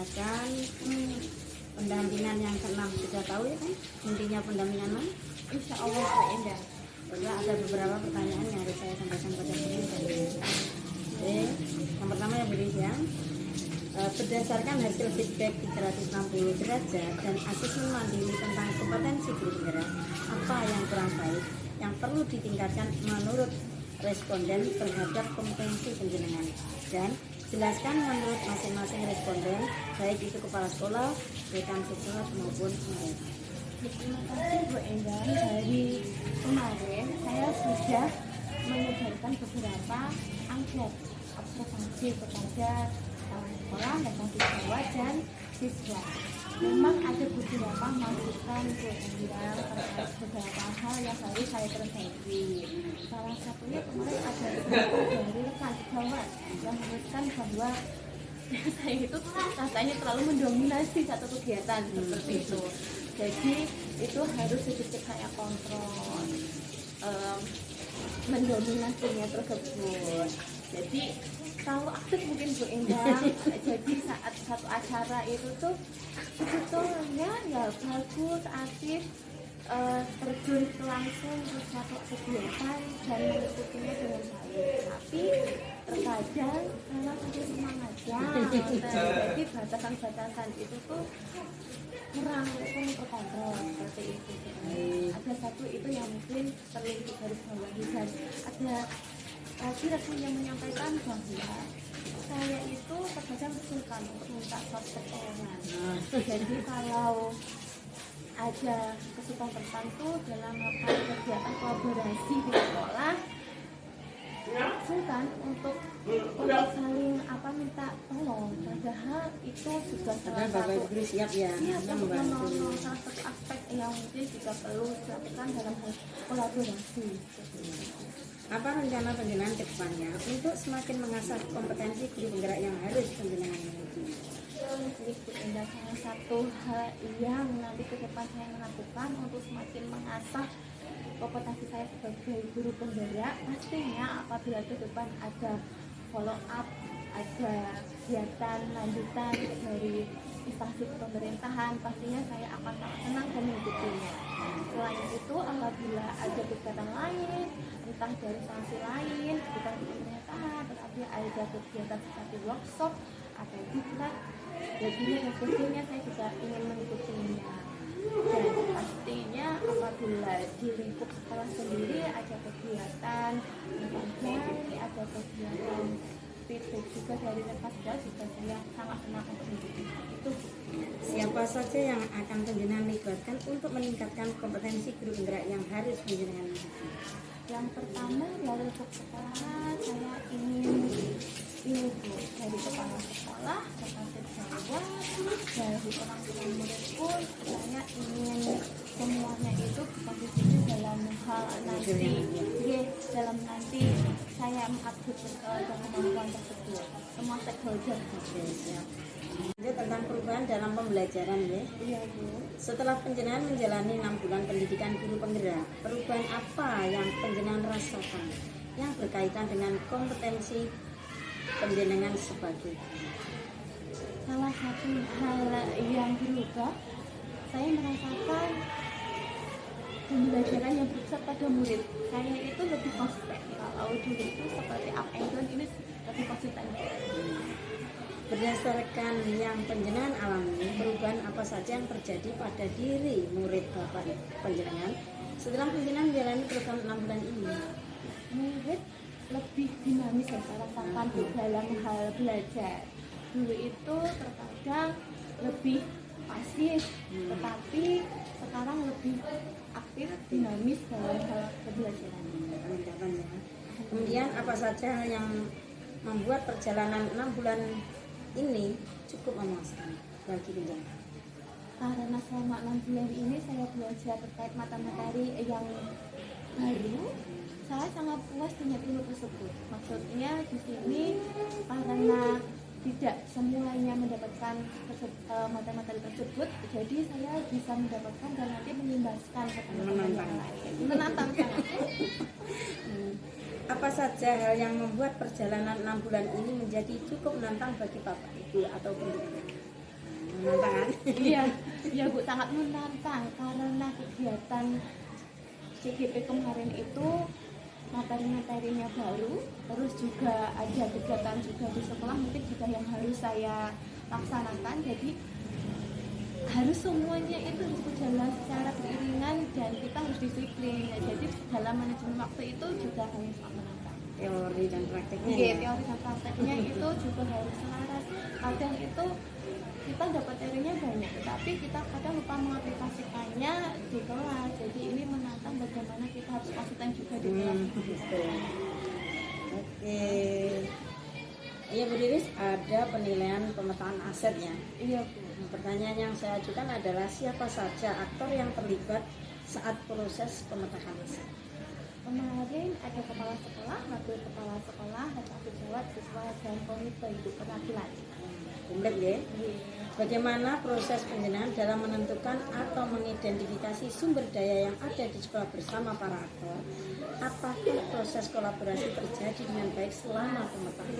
mengadakan pendampingan yang ke-6. Sudah tahu ya kan intinya pendampingan 6? Insya Allah Bu Endah. Padahal ada beberapa pertanyaan yang harus saya sampaikan pada beliau. Oke, yang pertama ya beliau ya. Berdasarkan hasil feedback 360 derajat dan asesmen mandiri tentang kompetensi guru penggerak, apa yang kurang baik yang perlu ditingkatkan menurut responden terhadap kompetensi penjenengan, dan jelaskan menurut masing-masing responden, baik itu kepala sekolah, dekan sekolah maupun murid. Terima kasih Bu Endah. Dari kemarin saya sudah menyebarkan beberapa angket observasi kepada sekolah, rekan siswa dan siswa. Memang ada beberapa masukan Bu Endah terkait beberapa hal yang harus saya perbaiki. Salah satunya kemarin ada dari rekan siswa yang menyebutkan bahwa saya itu rasanya terlalu mendominasi satu kegiatan seperti itu. Jadi itu harus sedikit saya kontrol mendominasinya tersebut. Jadi kalau aktif mungkin Bu Endah. Jadi saat satu acara itu tuh sebetulnya ya bagus, aktif, terjun langsung ke satu kegiatan dan mengikutinya dengan baik. Tapi terkadang karena saking semangatnya, jadi batasan-batasan itu tuh kurang terkontrol seperti itu. Ada satu itu yang mungkin perlu digarisbawahi, dan ada rekan yang menyampaikan bahwa saya itu terkadang kesulitan untuk minta suap pertolongan. Jadi kalau ada kesulitan tertentu dalam melakukan kegiatan kolaborasi di sekolah, sulitan untuk saling minta tolong, padahal itu juga salah Bapak satu Guru siap ya membantu. salah satu aspek yang mungkin juga perlu dilakukan dalam hal kolaborasi. Apa rencana penjenengan ke depannya untuk semakin mengasah kompetensi guru penggerak yang harus penjenengan miliki? Itu adalah salah satu hal yang nanti ke depan saya lakukan untuk semakin mengasah kompetensi saya sebagai guru penggerak. Pastinya apabila ke depan ada follow up, ada kegiatan lanjutan dari instansi pemerintahan, pastinya saya akan sangat senang dan mengikutinya. Selain itu, apabila ada kegiatan lain, entah dari instansi lain, bukan pemerintahan, tetapi ada kegiatan seperti workshop atau diklat, jadi sebetulnya saya juga ingin mengikutinya. Dan pastinya apabila di lingkup sekolah sendiri ada kegiatan mempelajari, ada kegiatan feedback juga dari rekan juga saya sangat senang untuk mengikuti itu. Siapa saja yang akan penjenengan libatkan untuk meningkatkan kompetensi guru penggerak yang harus penjenengan miliki? Yang pertama dari lingkup sekolah saya ingin Bu, dari kepala sekolah, rekan siswa, dari orang tua murid pun saya ingin semuanya itu berkontribusi dalam hal dalam nanti saya mengupdate dengan kemampuan tersebut semua stakeholder. Siap. Lanjut tentang perubahan dalam pembelajaran ya. Iya Bu. Setelah penjenengan menjalani 6 bulan pendidikan guru penggerak, perubahan apa yang penjenengan rasakan yang berkaitan dengan kompetensi penjenengan sebagai guru? Salah satu hal yang berubah, saya merasakan pembelajaran yang berpusat pada murid. Saya itu lebih konsisten. Kalau dulu itu seperti up and down, ini lebih konsisten. Berdasarkan yang penjenengan alami, perubahan apa saja yang terjadi pada diri murid Bapak penjenengan setelah penjenengan menjalani program 6 bulan ini? Murid lebih dinamis ya saya rasakan di dalam hal belajar. Dulu itu terkadang lebih pasif, tetapi sekarang lebih aktif, dinamis dalam hal pembelajaran. Kemudian apa saja yang membuat perjalanan 6 bulan ini cukup memuaskan bagi penjenengan? Karena selama 6 bulan ini saya belajar terkait materi yang baru, saya sangat puas dengan ilmu tersebut. Maksudnya di sini karena tidak semuanya mendapatkan materi tersebut, jadi saya bisa mendapatkan dan nanti mengimbaskan ke teman-teman yang lain. Menantang sangat. Apa saja hal yang membuat perjalanan 6 bulan ini menjadi cukup menantang bagi Bapak Ibu atau penjenengan? menantang kan? Iya, iya Bu, sangat menantang karena kegiatan CGP kemarin itu materi-materinya baru, terus juga ada kegiatan juga di sekolah mungkin juga yang harus saya laksanakan, jadi harus semuanya itu harus berjalan secara beriringan dan kita harus disiplin. Nah, jadi dalam manajemen waktu itu juga harus menantang. Teori dan prakteknya Iya, ya? teori dan prakteknya itu juga harus selaras. Kadang itu kita dapat teorinya banyak, tapi kita kadang lupa mengaplikasikannya di kelas. Jadi ini menantang bagaimana kita harus konsisten juga di kelas. Gitu. Oke. Iya Bu Riris, ada penilaian pemetaan asetnya. Iya Bu. Pertanyaan yang saya ajukan adalah siapa saja aktor yang terlibat saat proses pemetaan aset? Kemarin ada kepala sekolah, wakil kepala sekolah, tata jawab siswa dan komite itu perwakilan. Komplit ya. Bagaimana proses penjenengan dalam menentukan atau mengidentifikasi sumber daya yang ada di sekolah bersama para aktor? Apakah proses kolaborasi terjadi dengan baik selama pemetaan?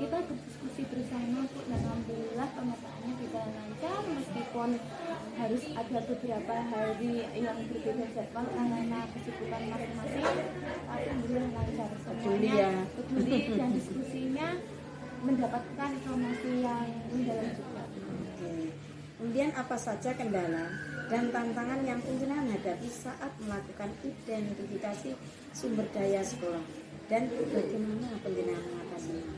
Kita berdiskusi bersama Bu, dan alhamdulillah pemetaannya berjalan lancar meskipun harus ada beberapa hari yang berbeda jadwal karena kesibukan masing-masing. Alhamdulillah lancar semuanya, peduli dan diskusinya mendapatkan informasi yang mendalam juga. Oke. Kemudian apa saja kendala dan tantangan yang penjenengan hadapi saat melakukan identifikasi sumber daya sekolah dan bagaimana penjenengan mengatasinya?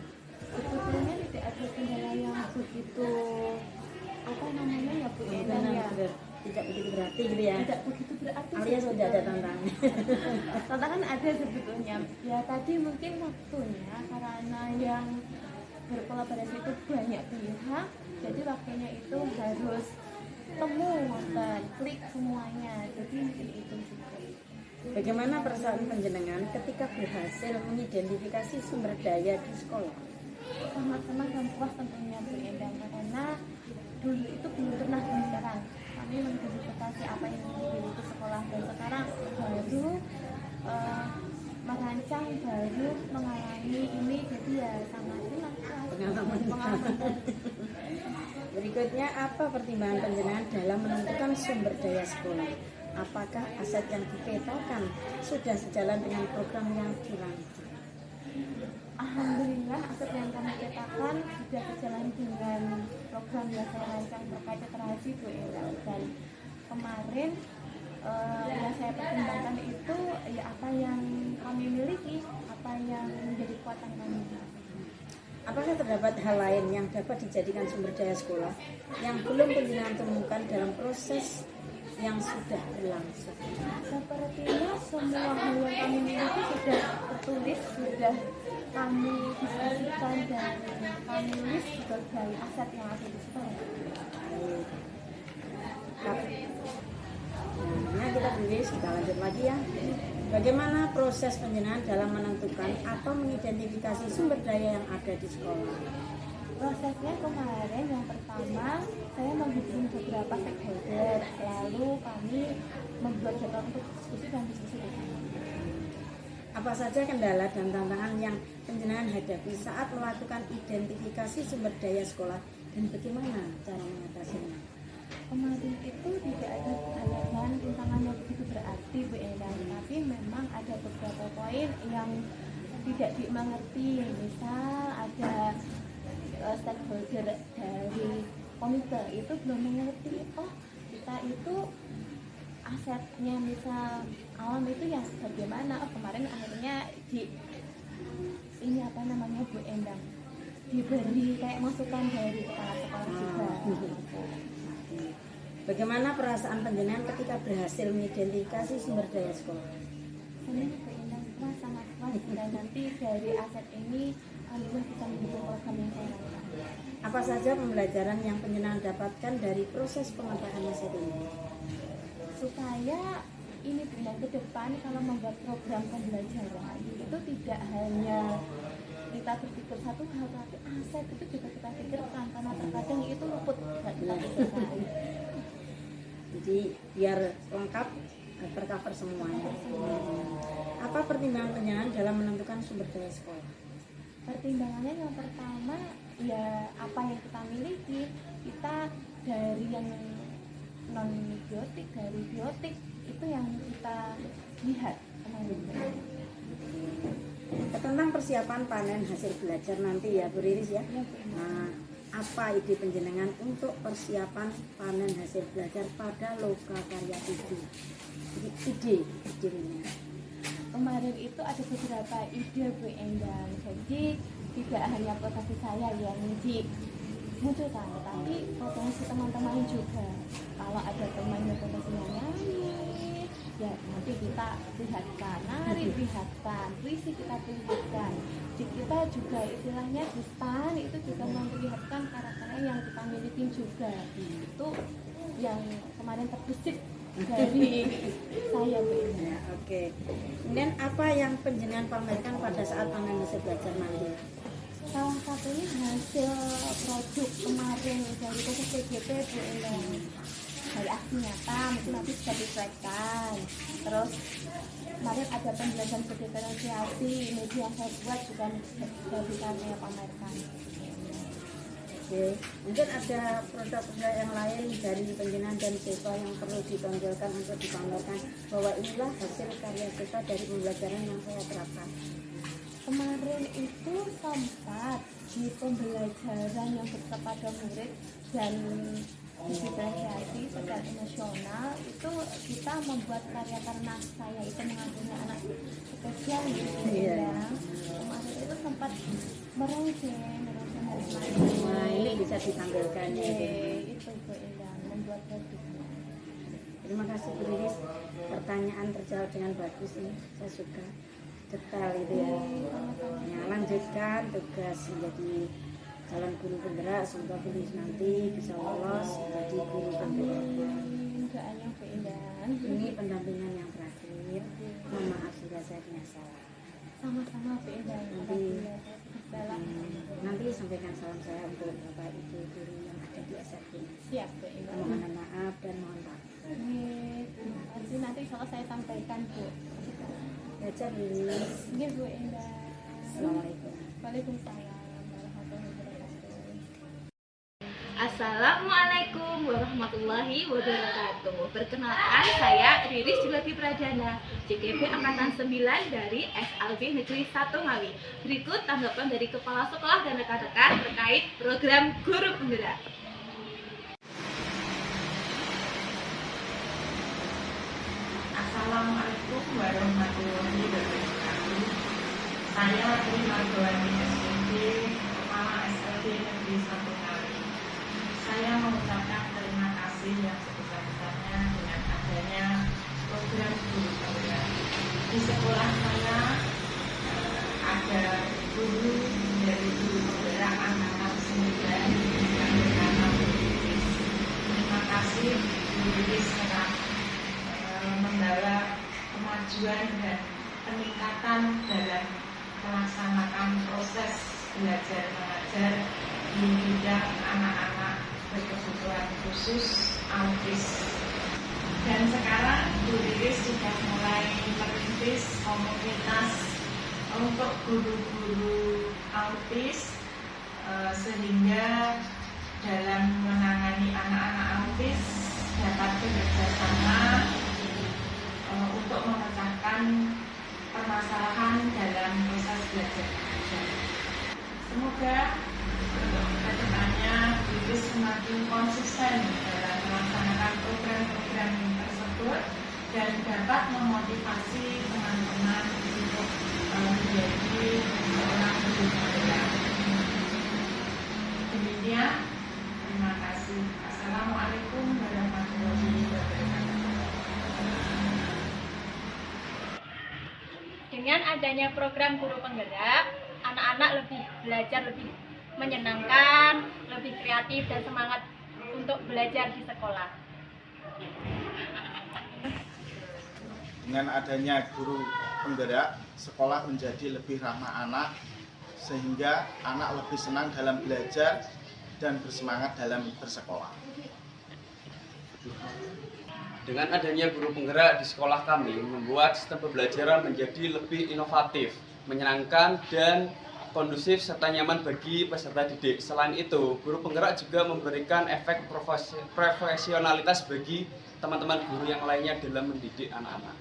Sebetulnya tidak ada kendala yang begitu apa namanya ya Bu, ya. Tidak begitu berarti gitu ya? Tidak begitu berarti. Alias tidak ada tantangan. Tantangan ada sebetulnya. Ya tadi mungkin waktunya karena yang berkolaborasi itu banyak pihak, jadi waktunya itu harus temu dan klik semuanya. Jadi mungkin itu sih. Bagaimana perasaan penjenengan ketika berhasil mengidentifikasi sumber daya di sekolah? Sangat senang dan puas tentunya Bu Endang, karena dulu itu belum pernah demikian. Kami mengidentifikasi apa yang dimiliki sekolah dan sekarang baru merancang, baru mengalami ini, jadi ya sangat senang Pengalaman. Berikutnya, apa pertimbangan penjenengan dalam menentukan sumber daya sekolah? Apakah aset yang dipetakan sudah sejalan dengan program yang dirancang? Alhamdulillah aset yang kami petakan sudah berjalan dengan program yang saya rancang terkait literasi Bu Endang. Dan kemarin yang saya pertimbangkan itu ya apa yang kami miliki, apa yang menjadi kekuatan kami. Apakah terdapat hal lain yang dapat dijadikan sumber daya sekolah yang belum penjenengan temukan dalam proses yang sudah berlangsung? Sepertinya semua hal yang kami miliki sudah tertulis, sudah kami diskusikan dan kami list sebagai aset yang ada di sekolah. Nah, kita tulis, kita lanjut lagi ya. Bagaimana proses penjenengan dalam menentukan atau mengidentifikasi sumber daya yang ada di sekolah? Prosesnya kemarin yang pertama saya menghubungi beberapa stakeholder, lalu kami membuat jadwal untuk diskusi dan diskusi bersama. Apa saja kendala dan tantangan yang penjenengan hadapi saat melakukan identifikasi sumber daya sekolah dan bagaimana cara mengatasinya? Kemarin itu tidak ada halangan rintangan yang begitu berarti Bu Endang, tapi memang ada beberapa poin yang tidak dimengerti. Misal ada stakeholder dari komite itu belum mengerti, oh kita itu asetnya misal alam itu yang bagaimana. Oh kemarin akhirnya di ini apa namanya Bu Endang diberi kayak masukan dari kepala sekolah juga. Bagaimana perasaan penjenengan ketika berhasil mengidentifikasi sumber daya sekolah? Senang Bu Endang, puas, sangat puas, dan nanti dari aset ini alhamdulillah bisa mendukung program yang saya lakukan. Apa saja pembelajaran yang penjenengan dapatkan dari proses pemetaan aset ini? Supaya ini benar ke depan kalau membuat program pembelajaran itu tidak hanya kita berpikir satu hal, tapi aset itu juga kita pikirkan karena terkadang itu luput nggak kita pikirkan. Jadi biar lengkap, tercover semuanya. Apa pertimbangan penjenengan dalam menentukan sumber daya sekolah? Pertimbangannya yang pertama ya apa yang kita miliki, kita dari yang non biotik, dari biotik, itu yang kita lihat kemarin. Tentang persiapan panen hasil belajar nanti ya Bu Riris ya. Ya, Bu. Nah, apa ide penjenengan untuk persiapan panen hasil belajar pada Loka Karya 7? Idenya. Kemarin itu ada beberapa ide Bu Endang, jadi tidak hanya potensi saya yang dimunculkan, tetapi potensi teman-teman juga. Kalau ada temannya potensinya nyanyi, ya nanti kita lihatkan, nari lihatkan, puisi kita lihatkan. Di kita juga istilahnya di stan itu juga memperlihatkan karakternya yang kita miliki juga. Itu yang kemarin terbesit dari saya Bu Endang. Ya, oke. Kemudian apa yang penjenengan pamerkan pada saat panen hasil belajar nanti? Salah satunya hasil produk kemarin dari PPGP Bu Endang, dari aksi nyata mungkin nanti bisa disesuaikan. Terus kemarin ada penjelasan diferensiasi media yang saya buat juga bisa saya pamerkan. Oke, mungkin ada produk-produk yang lain dari penjenengan dan siswa yang perlu ditonjolkan untuk dipamerkan bahwa inilah hasil karya siswa dari pembelajaran yang saya terapkan. Kemarin itu sempat di pembelajaran yang berkepada murid dan diferensiasi secara nasional itu kita membuat karya karena saya itu mengagumi anak spesial gitu ya. Kemarin itu sempat meruncing Nah, ini bisa ditampilkan ya. itu Bu Endang membuat produk. Terima kasih Bu Riris, pertanyaan terjawab dengan bagus ini, saya suka detail itu ya. Ya, lanjutkan tugas menjadi calon guru penggerak, semoga Bu Riris nanti bisa lolos menjadi guru penggerak. Doanya Bu Endang. Ini pendampingan yang terakhir, mohon maaf jika saya punya salah. Sama-sama Bu Endang. Nanti sampaikan salam saya untuk Bapak Ibu guru yang ada di SRG. Siap Bu Endang. Mohon maaf dan mohon maaf. Nanti kalau saya sampaikan Bu. Baca Riris. Nggih Bu Endang. Assalamualaikum. Waalaikumsalam warahmatullahi wabarakatuh. Assalamualaikum warahmatullahi wabarakatuh. Perkenalkan, saya Riris Julati Pradana, JKP Angkatan 9 dari SLB Negeri 1 Ngawi. Berikut tanggapan dari Kepala Sekolah dan rekan-rekan terkait program Guru Penggerak. Assalamualaikum warahmatullahi wabarakatuh. Saya Tri Margawati SPP, Kepala SLB Negeri 1 Ngawi. Saya mengucapkan terima kasih yang sebesar-besarnya dengan adanya program Guru Penggerak. Di sekolah saya ada guru dari Guru Penggerak Angkatan 9 yang bernama Bu Riris. Terima kasih Bu Riris telah membawa kemajuan dan peningkatan dalam melaksanakan proses belajar mengajar di bidang anak-anak berkebutuhan khusus autis. Dan sekarang Bu Riris sudah mulai merintis komunitas untuk guru-guru autis sehingga dalam menangani anak-anak autis dapat bekerja sama untuk memecahkan permasalahan dalam proses belajar mengajar. Semoga kedepannya Riris semakin konsisten dalam melaksanakan program-program tersebut dan dapat memotivasi teman-teman untuk menjadi seorang guru penggerak. Demikian, terima kasih. Assalamualaikum warahmatullahi wabarakatuh. Dengan adanya program Guru Penggerak, anak-anak lebih belajar lebih menyenangkan, lebih kreatif dan semangat untuk belajar di sekolah. Dengan adanya guru penggerak, sekolah menjadi lebih ramah anak sehingga anak lebih senang dalam belajar dan bersemangat dalam bersekolah. Dengan adanya guru penggerak di sekolah kami membuat sistem pembelajaran menjadi lebih inovatif, menyenangkan dan kondusif serta nyaman bagi peserta didik. Selain itu, guru penggerak juga memberikan efek profesionalitas bagi teman-teman guru yang lainnya dalam mendidik anak-anak.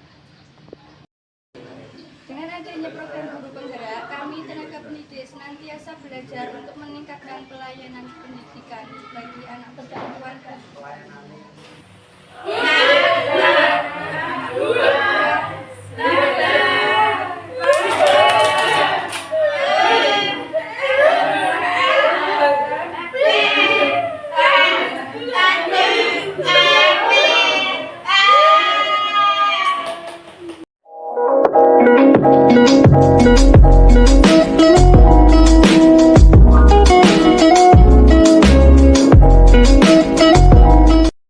Dengan adanya program guru penggerak, kami tenaga pendidik senantiasa belajar untuk meningkatkan pelayanan pendidikan bagi anak berkebutuhan